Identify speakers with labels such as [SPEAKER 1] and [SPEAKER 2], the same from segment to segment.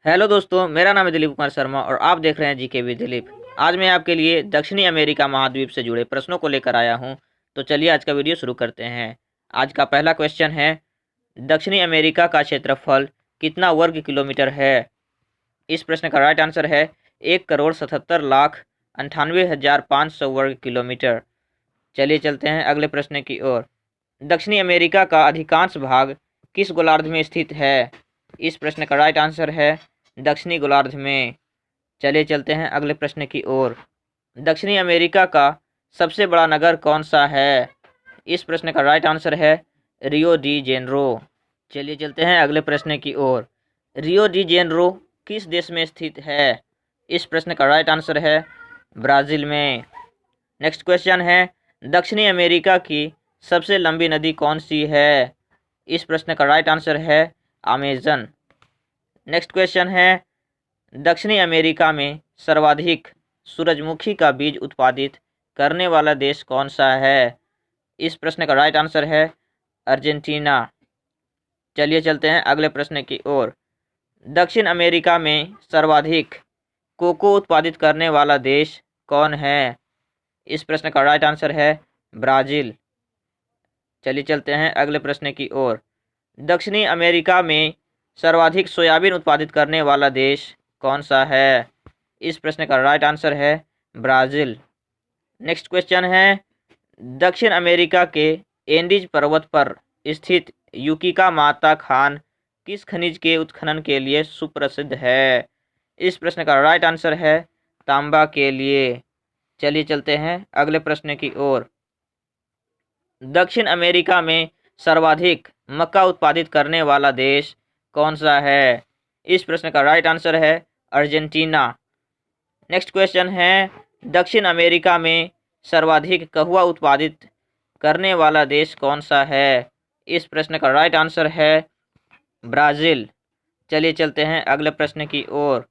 [SPEAKER 1] Hello दोस्तों, मेरा नाम है दिलीप कुमार शर्मा और आप देख रहे हैं जीके विद दिलीप। आज मैं आपके लिए दक्षिणी अमेरिका महाद्वीप से जुड़े प्रश्नों को लेकर आया हूं। तो चलिए आज का वीडियो शुरू करते हैं। आज का पहला क्वेश्चन है, दक्षिणी अमेरिका का क्षेत्रफल कितना वर्ग किलोमीटर है? इस प्रश्न का राइट आंसर है 1,77,98,500 वर्ग किलोमीटर। चलिए चलते हैं अगले प्रश्न की ओर। दक्षिणी अमेरिका का अधिकांश भाग किस गोलार्ध में स्थित है? इस प्रश्न का राइट आंसर है दक्षिणी गोलार्ध में। चलिए चलते हैं अगले प्रश्न की ओर। दक्षिणी अमेरिका का सबसे बड़ा नगर कौन सा है? इस प्रश्न का राइट आंसर है रियो डी जेनरो। चलिए चलते हैं अगले प्रश्न की ओर। रियो डी जेनरो किस देश में स्थित है? इस प्रश्न का राइट आंसर है ब्राज़ील में। नेक्स्ट क्वेश्चन है, दक्षिणी अमेरिका की सबसे लंबी नदी कौन सी है? इस प्रश्न का राइट आंसर है अमेजन। नेक्स्ट क्वेश्चन है, दक्षिणी अमेरिका में सर्वाधिक सूरजमुखी का बीज उत्पादित करने वाला देश कौन सा है? इस प्रश्न का राइट आंसर है अर्जेंटीना। चलिए चलते हैं अगले प्रश्न की ओर। दक्षिण अमेरिका में सर्वाधिक कोको उत्पादित करने वाला देश कौन है? इस प्रश्न का राइट आंसर है ब्राज़ील। चलिए चलते हैं अगले प्रश्न की ओर। दक्षिणी अमेरिका में सर्वाधिक सोयाबीन उत्पादित करने वाला देश कौन सा है? इस प्रश्न का राइट आंसर है ब्राज़ील। नेक्स्ट क्वेश्चन है, दक्षिण अमेरिका के एंडीज पर्वत पर स्थित युकिका माता खान किस खनिज के उत्खनन के लिए सुप्रसिद्ध है? इस प्रश्न का राइट आंसर है तांबा के लिए। चलिए चलते हैं अगले प्रश्न की ओर। दक्षिण अमेरिका में सर्वाधिक मक्का उत्पादित करने वाला देश कौन सा है? इस प्रश्न का राइट आंसर है अर्जेंटीना। नेक्स्ट क्वेश्चन है, दक्षिण अमेरिका में सर्वाधिक कहवा उत्पादित करने वाला देश कौन सा है? इस प्रश्न का राइट आंसर है ब्राज़ील। चलिए चलते हैं अगले प्रश्न की ओर।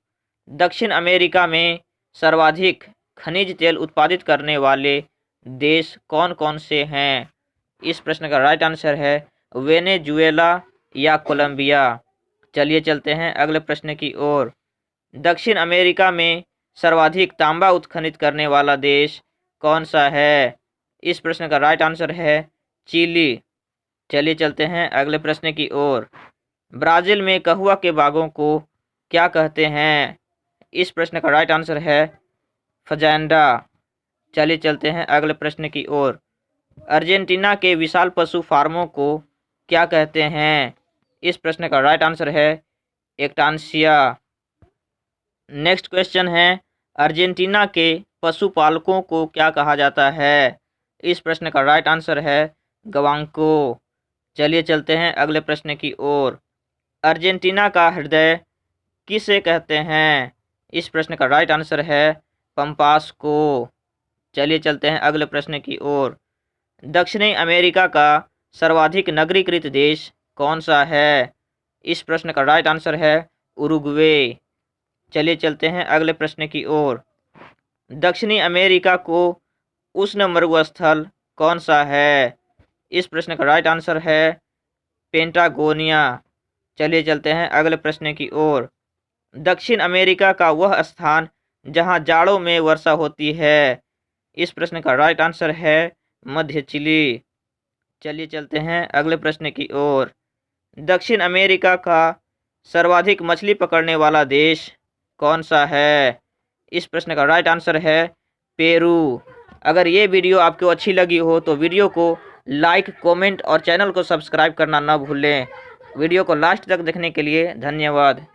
[SPEAKER 1] दक्षिण अमेरिका में सर्वाधिक खनिज तेल उत्पादित करने वाले देश कौन कौन से हैं? इस प्रश्न का राइट आंसर है वेनेजुएला या कोलंबिया। चलिए चलते हैं अगले प्रश्न की ओर। दक्षिण अमेरिका में सर्वाधिक तांबा उत्खनित करने वाला देश कौन सा है? इस प्रश्न का राइट आंसर है चिली। चलिए चलते हैं अगले प्रश्न की ओर। ब्राज़ील में कहवा के बागों को क्या कहते हैं? इस प्रश्न का राइट आंसर है फजांडा। चलिए चलते हैं अगले प्रश्न की ओर। अर्जेंटीना के विशाल पशु फार्मों को क्या कहते हैं? इस प्रश्न का राइट आंसर है एक्टांसिया। नेक्स्ट क्वेश्चन है, अर्जेंटीना के पशुपालकों को क्या कहा जाता है? इस प्रश्न का राइट आंसर है गवांको। चलिए चलते हैं अगले प्रश्न की ओर। अर्जेंटीना का हृदय किसे कहते हैं? इस प्रश्न का राइट आंसर है पंपास को। चलिए चलते हैं अगले प्रश्न की ओर। दक्षिणी अमेरिका का सर्वाधिक नगरीकृत देश कौन सा है? इस प्रश्न का राइट आंसर है उरुग्वे। चलिए चलते हैं अगले प्रश्न की ओर। दक्षिणी अमेरिका को उष्ण मरुस्थल कौन सा है? इस प्रश्न का राइट आंसर है पेंटागोनिया। चलिए चलते हैं अगले प्रश्न की ओर। दक्षिण अमेरिका का वह स्थान जहां जाड़ों में वर्षा होती है। इस प्रश्न का राइट आंसर है मध्य चिली। चलिए चलते हैं अगले प्रश्न की ओर। दक्षिण अमेरिका का सर्वाधिक मछली पकड़ने वाला देश कौन सा है? इस प्रश्न का राइट आंसर है पेरू। अगर ये वीडियो आपको अच्छी लगी हो तो वीडियो को लाइक, कमेंट और चैनल को सब्सक्राइब करना ना भूलें। वीडियो को लास्ट तक देखने के लिए धन्यवाद।